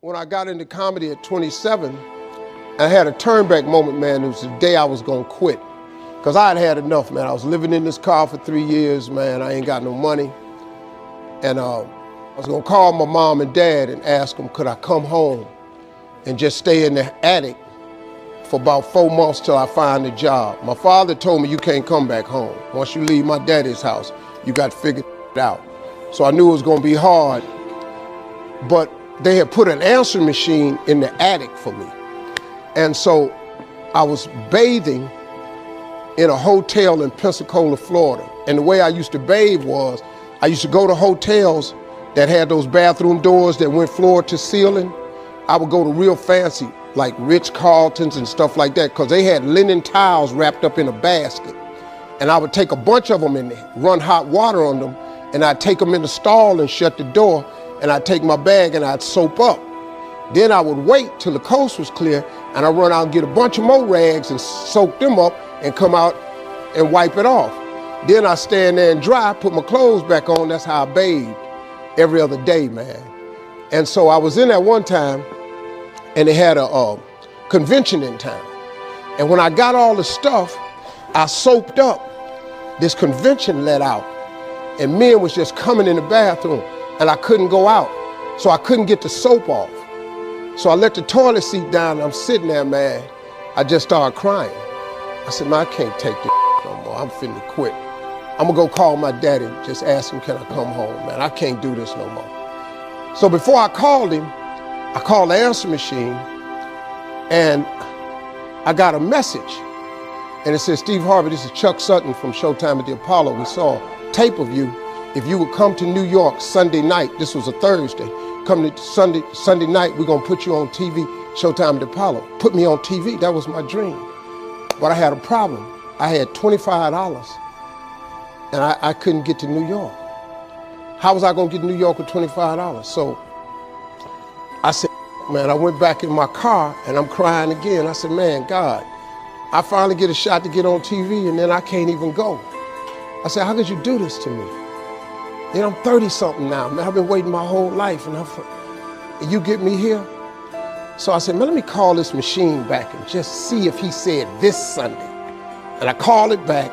when I got into comedy at 27, I had a turnback moment, man. It was the day I was gonna quit. Cause I had had enough, man. I was living in this car for 3 years, man. I ain't got no money. And I was gonna call my mom and dad and ask them, could I come home and just stay in the attic for about 4 months till I find a job. My father told me, you can't come back home. Once you leave my daddy's house, you got to figure it out. So I knew it was gonna be hard, but they had put an answering machine in the attic for me. And so I was bathing in a hotel in Pensacola, Florida. And the way I used to bathe was, I used to go to hotels that had those bathroom doors that went floor to ceiling. I would go to real fancy, like Ritz-Carltons and stuff like that, because they had linen towels wrapped up in a basket. And I would take a bunch of them and run hot water on them, and I'd take them in the stall and shut the door, and I'd take my bag and I'd soap up. Then I would wait till the coast was clear, and I'd run out and get a bunch of more rags and soak them up and come out and wipe it off. Then I stand there and dry, put my clothes back on. That's how I bathed every other day, man. And so I was in there one time, and they had a convention in town. And when I got all the stuff, I soaped up. This convention let out, and men was just coming in the bathroom, and I couldn't go out. So I couldn't get the soap off. So I let the toilet seat down, and I'm sitting there, man. I just started crying. I said, man, I can't take this no more. I'm finna quit. I'm gonna go call my daddy, just ask him, can I come home, man? I can't do this no more. So before I called him, I called the answer machine, and I got a message. And it said, Steve Harvey, this is Chuck Sutton from Showtime at the Apollo. We saw a tape of you. If you would come to New York Sunday night, this was a Thursday, come to Sunday night, we're gonna put you on TV, Showtime at the Apollo. Put me on TV, that was my dream. But I had a problem. I had $25, and I couldn't get to New York. How was I gonna get to New York with $25? So I said, man, I went back in my car, and I'm crying again. I said, man, God, I finally get a shot to get on TV, and then I can't even go. I said, how could you do this to me? You know, I'm 30-something now, man. I've been waiting my whole life, and you get me here? So I said, man, let me call this machine back and just see if he said this Sunday. And I called it back,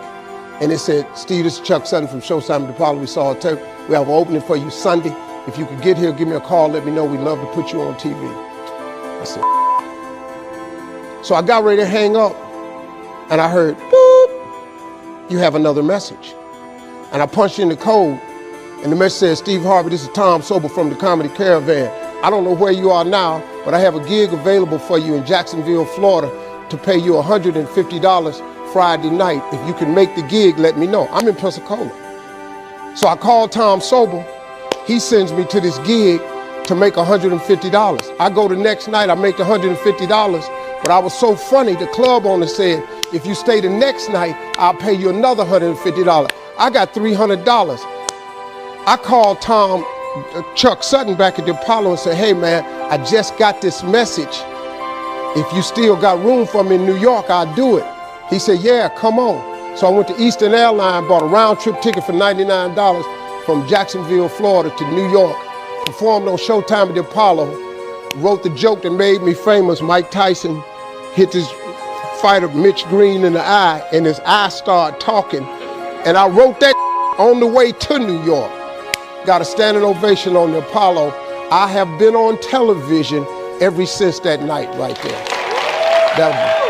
and it said, Steve, this is Chuck Sutton from Showtime at the Apollo. We saw a tape. We have an opening for you Sunday. If you could get here, give me a call, let me know. We'd love to put you on TV. I said, so I got ready to hang up, and I heard, boop, you have another message. And I punched in the code, and the message says, Steve Harvey, this is Tom Sober from the Comedy Caravan. I don't know where you are now, but I have a gig available for you in Jacksonville, Florida, to pay you $150 Friday night. If you can make the gig, let me know. I'm in Pensacola. So I called Tom Sober. He sends me to this gig to make $150. I go the next night, I make $150, but I was so funny, the club owner said, if you stay the next night, I'll pay you another $150. I got $300. I called Chuck Sutton back at the Apollo and said, hey man, I just got this message. If you still got room for me in New York, I'll do it. He said, yeah, come on. So I went to Eastern Airlines, bought a round trip ticket for $99 from Jacksonville, Florida to New York, performed on Showtime at the Apollo, wrote the joke that made me famous. Mike Tyson hit this fighter, Mitch Green, in the eye, and his eye started talking. And I wrote that on the way to New York. Got a standing ovation on the Apollo. I have been on television ever since that night right there. That was